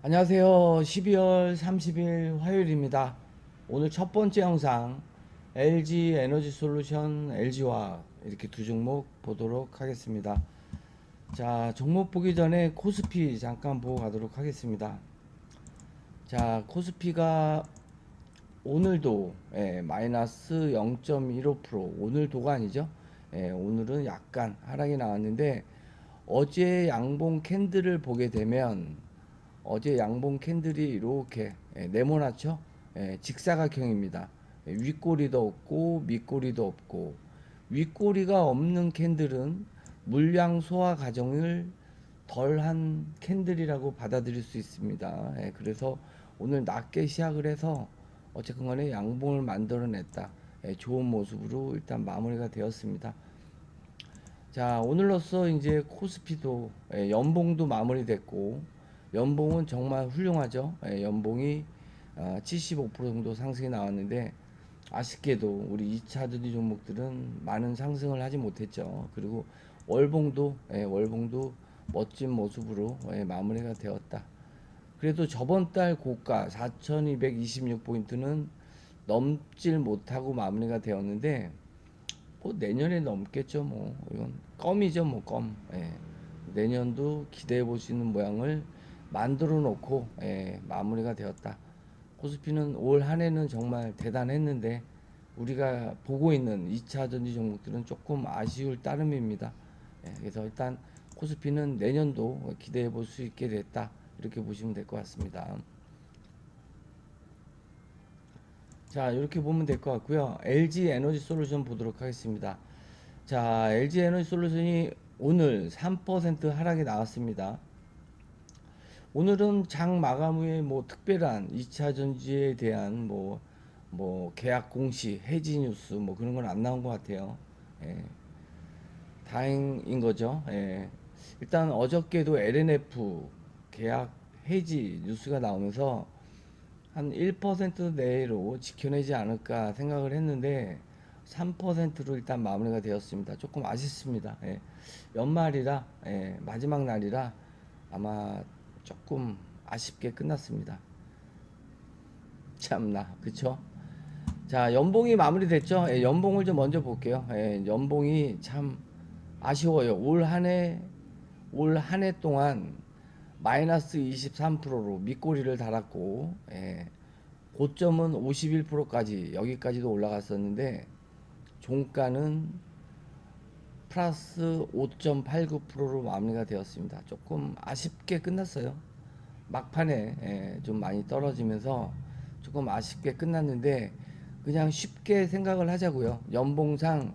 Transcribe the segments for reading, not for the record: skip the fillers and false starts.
안녕하세요. 12월 30일 화요일입니다. 오늘 첫 번째 영상 LG 에너지 솔루션, LG화 이렇게 두 종목 보도록 하겠습니다. 자, 종목 보기 전에 코스피 잠깐 보고 가도록 하겠습니다. 자, 코스피가 오늘도 마이너스 0.15%, 오늘도가 아니죠. 오늘은 약간 하락이 나왔는데 어제 양봉 캔들을 보게 되면 어제 양봉 캔들이 이렇게 네모나죠. 직사각형입니다. 윗꼬리도 없고 밑꼬리도 없고, 윗꼬리가 없는 캔들은 물량 소화 과정을 덜한 캔들이라고 받아들일 수 있습니다. 그래서 오늘 낮게 시작을 해서 어쨌건 간에 양봉을 만들어냈다. 좋은 모습으로 일단 마무리가 되었습니다. 자, 오늘로써 이제 코스피도 연봉도 마무리됐고, 연봉은 정말 훌륭하죠. 연봉이 75% 정도 상승이 나왔는데, 아쉽게도 우리 2차 전지 종목들은 많은 상승을 하지 못했죠. 그리고 월봉도 멋진 모습으로 마무리가 되었다. 그래도 저번 달 고가 4226포인트는 넘질 못하고 마무리가 되었는데, 뭐 내년에 넘겠죠. 뭐 이건 껌이죠. 뭐 껌. 내년도 기대해 볼 수 있는 모양을 만들어 놓고 마무리가 되었다. 코스피는 올 한 해는 정말 대단했는데 우리가 보고 있는 2차 전지 종목들은 조금 아쉬울 따름입니다. 그래서 일단 코스피는 내년도 기대해 볼 수 있게 됐다. 이렇게 보시면 될 것 같습니다. 자, 이렇게 보면 될 것 같고요. LG 에너지 솔루션 보도록 하겠습니다. 자, LG 에너지 솔루션이 오늘 3% 하락이 나왔습니다. 오늘은 장 마감 후에 뭐 특별한 2차 전지에 대한 뭐 계약 공시, 해지 뉴스 뭐 그런 건 안 나온 것 같아요. 예, 다행인 거죠. 일단 어저께도 LNF 계약 해지 뉴스가 나오면서 한 1% 내로 지켜내지 않을까 생각을 했는데 3%로 일단 마무리가 되었습니다. 조금 아쉽습니다. 연말이라 마지막 날이라 아마 조금 아쉽게 끝났습니다. 참나, 그쵸? 자, 연봉이 마무리됐죠? 연봉을 좀 먼저 볼게요. 연봉이 참 아쉬워요. 올 한 해 동안 마이너스 23%로 밑꼬리를 달았고, 고점은 51%까지 여기까지도 올라갔었는데 종가는 플러스 5.89%로 마무리가 되었습니다. 조금 아쉽게 끝났어요. 막판에 좀 많이 떨어지면서 조금 아쉽게 끝났는데 그냥 쉽게 생각을 하자고요. 연봉상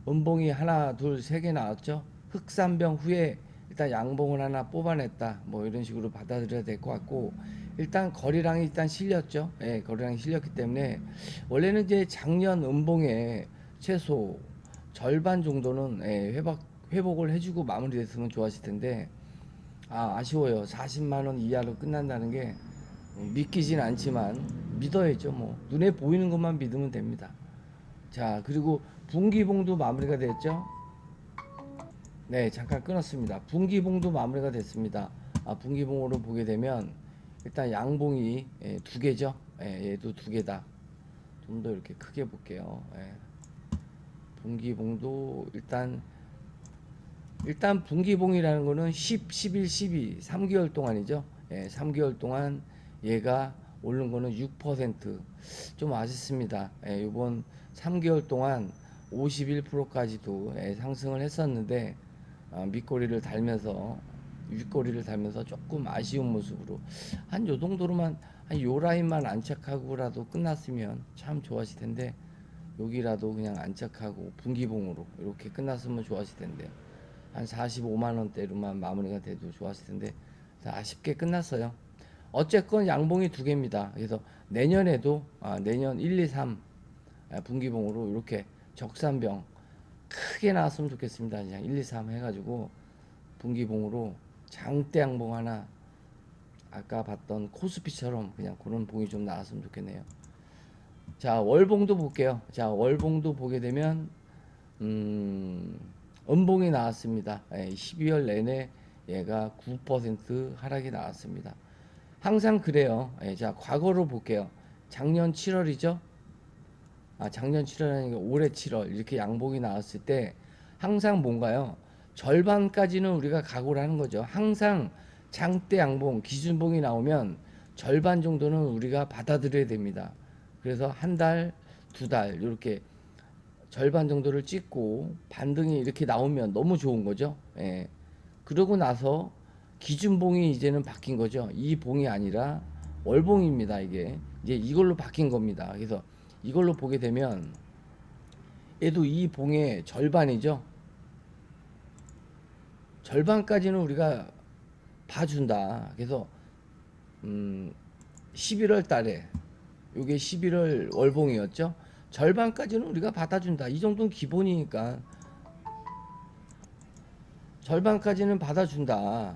음봉이 하나, 둘, 세 개 나왔죠. 흑산병 후에 일단 양봉을 하나 뽑아냈다. 뭐 이런 식으로 받아들여야 될 것 같고, 일단 거래량이 일단 실렸죠. 거래량이 실렸기 때문에 원래는 이제 작년 음봉에 최소 절반 정도는 회복을 해주고 마무리됐으면 좋았을 텐데 아쉬워요. 40만 원 이하로 끝난다는 게 믿기진 않지만 믿어야죠. 뭐 눈에 보이는 것만 믿으면 됩니다. 자, 그리고 분기봉도 마무리가 됐죠. 네, 잠깐 끊었습니다. 분기봉도 마무리가 됐습니다. 분기봉으로 보게 되면 일단 양봉이 두 개죠. 얘도 두 개다. 좀 더 이렇게 크게 볼게요. 분기봉도 일단 분기봉이라는 거는 10, 11, 12, 3개월 동안이죠. 3개월 동안 얘가 오른 거는 6%좀 아쉽습니다. 이번 3개월 동안 51%까지도 상승을 했었는데 밑꼬리를 달면서 윗꼬리를 달면서 조금 아쉬운 모습으로 한 요 정도로만 한 요 라인만 안착하고라도 끝났으면 참 좋았을 텐데 여기라도 그냥 안착하고 분기봉으로 이렇게 끝났으면 좋았을 텐데 한 45만 원대로만 마무리가 돼도 좋았을 텐데 아쉽게 끝났어요. 어쨌건 양봉이 두 개입니다. 그래서 내년에도 내년 1, 2, 3 분기봉으로 이렇게 적산병 크게 나왔으면 좋겠습니다. 그냥 1, 2, 3 해가지고 분기봉으로 장대 양봉 하나 아까 봤던 코스피처럼 그냥 그런 봉이 좀 나왔으면 좋겠네요. 자, 월봉도 볼게요. 자, 월봉도 보게 되면 음봉이 나왔습니다. 12월 내내 얘가 9% 하락이 나왔습니다. 항상 그래요. 예, 자, 과거로 볼게요. 작년 7월이죠? 작년 7월 아니고 올해 7월 이렇게 양봉이 나왔을 때 항상 뭔가요? 절반까지는 우리가 각오를 하는 거죠. 항상 장대 양봉, 기준봉이 나오면 절반 정도는 우리가 받아들여야 됩니다. 그래서 한 달, 두 달 이렇게 절반 정도를 찍고 반등이 이렇게 나오면 너무 좋은 거죠. 예. 그러고 나서 기준봉이 이제는 바뀐 거죠. 이 봉이 아니라 월봉입니다. 이게 이제 이걸로 바뀐 겁니다. 그래서 이걸로 보게 되면 얘도 이 봉의 절반이죠. 절반까지는 우리가 봐준다. 그래서 11월 달에 요게 11월 월봉이었죠. 절반까지는 우리가 받아준다. 이 정도는 기본이니까 절반까지는 받아준다.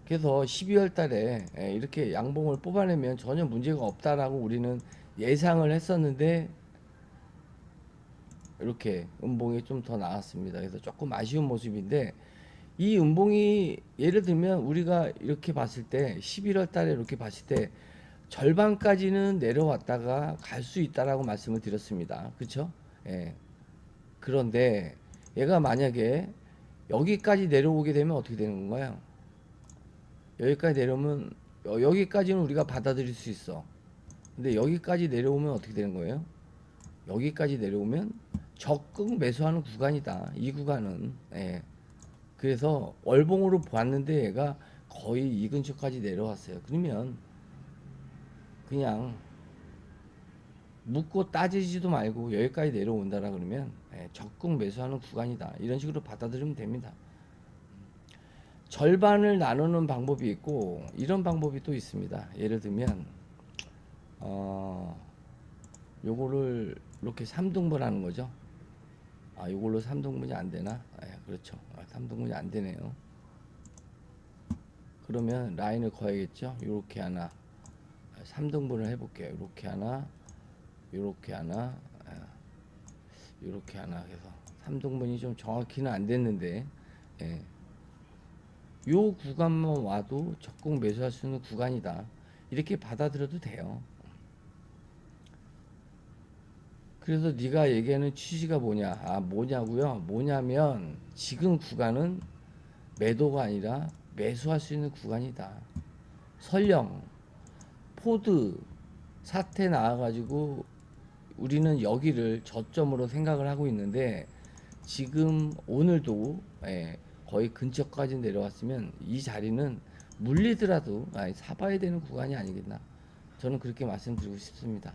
그래서 12월 달에 이렇게 양봉을 뽑아내면 전혀 문제가 없다라고 우리는 예상을 했었는데 이렇게 음봉이 좀 더 나왔습니다. 그래서 조금 아쉬운 모습인데 이 음봉이 예를 들면 우리가 이렇게 봤을 때 11월 달에 이렇게 봤을 때 절반까지는 내려왔다가 갈 수 있다라고 말씀을 드렸습니다. 그렇죠? 예. 그런데 얘가 만약에 여기까지 내려오게 되면 어떻게 되는 건가요? 여기까지 내려오면 여기까지는 우리가 받아들일 수 있어. 근데 여기까지 내려오면 어떻게 되는 거예요? 여기까지 내려오면 적극 매수하는 구간이다. 이 구간은. 예. 그래서 월봉으로 봤는데 얘가 거의 이 근처까지 내려왔어요. 그러면 그냥 묻고 따지지도 말고 여기까지 내려온다라 그러면 적극 매수하는 구간이다. 이런 식으로 받아들이면 됩니다. 절반을 나누는 방법이 있고 이런 방법이 또 있습니다. 예를 들면 요거를 이렇게 3등분 하는 거죠. 요걸로 3등분이 안 되나? 그렇죠. 3등분이 안 되네요. 그러면 라인을 그어야겠죠. 요렇게 하나 3등분을 해볼게요. 요렇게 하나 요렇게 하나 요렇게 하나 해서 3등분이 좀 정확히는 안 됐는데 요 구간만 와도 적극 매수할 수 있는 구간이다. 이렇게 받아들여도 돼요. 그래서 네가 얘기하는 취지가 뭐냐? 뭐냐고요? 뭐냐면 지금 구간은 매도가 아니라 매수할 수 있는 구간이다. 설령 포드 사태 나와가지고 우리는 여기를 저점으로 생각을 하고 있는데 지금 오늘도 거의 근처까지 내려왔으면 이 자리는 물리더라도 사봐야 되는 구간이 아니겠나. 저는 그렇게 말씀드리고 싶습니다.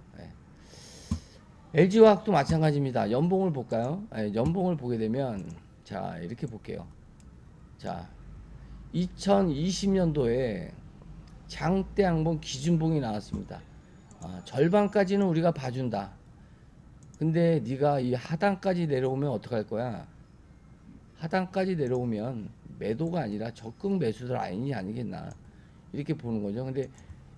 LG화학도 마찬가지입니다. 연봉을 볼까요? 연봉을 보게 되면 자 이렇게 볼게요. 자 2020년도에 장대 양봉 기준봉이 나왔습니다. 절반까지는 우리가 봐준다. 근데 네가 이 하단까지 내려오면 어떡할 거야? 하단까지 내려오면 매도가 아니라 적극 매수 라인이 아니겠나 이렇게 보는 거죠. 근데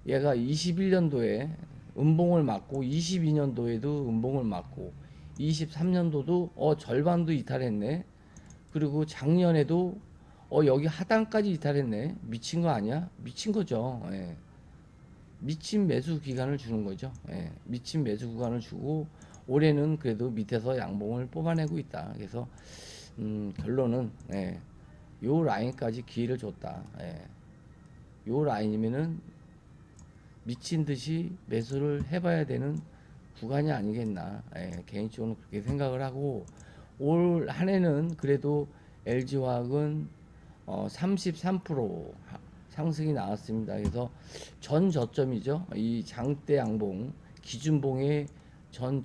얘가 21년도에 음봉을 맞고 22년도에도 음봉을 맞고 23년도도 절반도 이탈했네. 그리고 작년에도 여기 하단까지 이탈했네. 미친 거 아니야? 미친 거죠. 미친 매수 기간을 주는 거죠. 미친 매수 구간을 주고 올해는 그래도 밑에서 양봉을 뽑아내고 있다. 그래서 결론은 요 라인까지 기회를 줬다. 요 라인이면은 미친 듯이 매수를 해봐야 되는 구간이 아니겠나. 개인적으로 그렇게 생각을 하고 올 한 해는 그래도 LG화학은 33% 상승이 나왔습니다. 그래서 전 저점이죠. 이 장대 양봉 기준봉의 전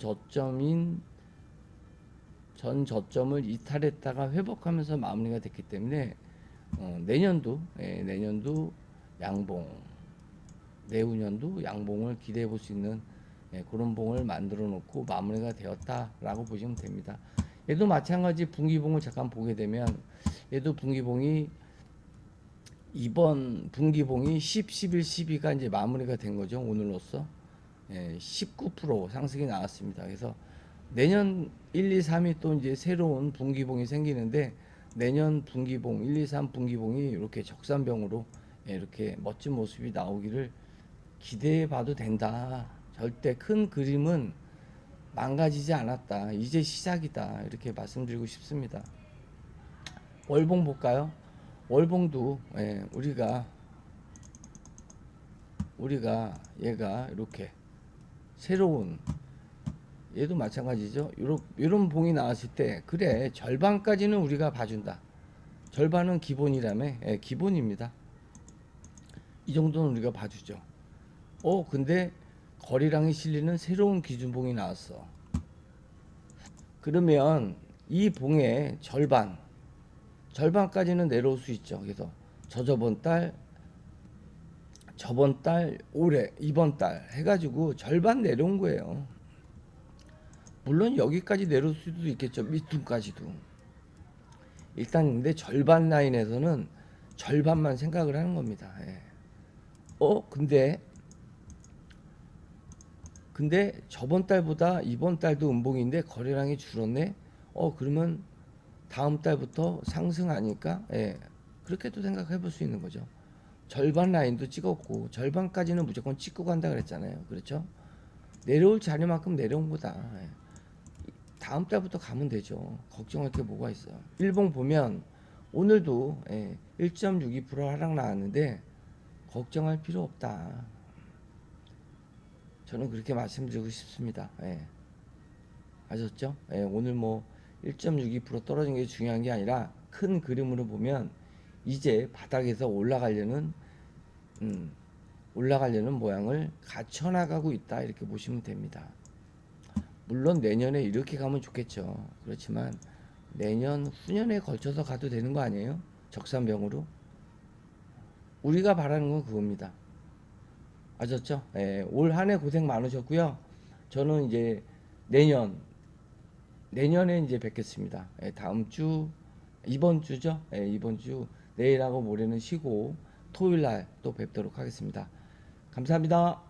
저점을 이탈했다가 회복하면서 마무리가 됐기 때문에 내년도 양봉, 내후년도 양봉을 기대해 볼 수 있는 그런 봉을 만들어 놓고 마무리가 되었다라고 보시면 됩니다. 얘도 마찬가지 분기봉을 잠깐 보게 되면 얘도 분기봉이 이번 분기봉이 10, 11, 12가 이제 마무리가 된 거죠. 오늘로써 19% 상승이 나왔습니다. 그래서 내년 1, 2, 3이 또 이제 새로운 분기봉이 생기는데 내년 분기봉 1, 2, 3 분기봉이 이렇게 적산병으로 이렇게 멋진 모습이 나오기를 기대해 봐도 된다. 절대 큰 그림은 망가지지 않았다. 이제 시작이다. 이렇게 말씀드리고 싶습니다. 월봉 볼까요? 월봉도 우리가 얘가 이렇게 새로운, 얘도 마찬가지죠. 요런 봉이 나왔을 때 그래, 절반까지는 우리가 봐준다. 절반은 기본이라며. 기본입니다. 이 정도는 우리가 봐주죠. 근데 거래량이 실리는 새로운 기준봉이 나왔어. 그러면 이 봉의 절반까지는 내려올 수 있죠. 그래서 저번 달, 올해, 이번 달 해가지고 절반 내려온 거예요. 물론 여기까지 내려올 수도 있겠죠. 밑둥까지도. 일단 근데 절반 라인에서는 절반만 생각을 하는 겁니다. 근데 저번 달보다 이번 달도 음봉인데 거래량이 줄었네. 그러면 다음 달부터 상승 아닐까? 그렇게도 생각해 볼 수 있는 거죠. 절반 라인도 찍었고 절반까지는 무조건 찍고 간다 그랬잖아요. 그렇죠? 내려올 자리만큼 내려온 거다. 다음 달부터 가면 되죠. 걱정할 게 뭐가 있어요. 일봉 보면 오늘도 1.62% 하락 나왔는데 걱정할 필요 없다. 저는 그렇게 말씀드리고 싶습니다. 아셨죠? 오늘 뭐 1.62% 떨어진 게 중요한 게 아니라 큰 그림으로 보면 이제 바닥에서 올라가려는 모양을 갖춰 나가고 있다. 이렇게 보시면 됩니다. 물론 내년에 이렇게 가면 좋겠죠. 그렇지만 내년 후년에 걸쳐서 가도 되는 거 아니에요? 적산병으로. 우리가 바라는 건 그겁니다. 아셨죠? 올 한 해 고생 많으셨고요. 저는 이제 내년에 이제 뵙겠습니다. 다음 주, 이번 주죠? 이번 주 내일하고 모레는 쉬고 토요일 날 또 뵙도록 하겠습니다. 감사합니다.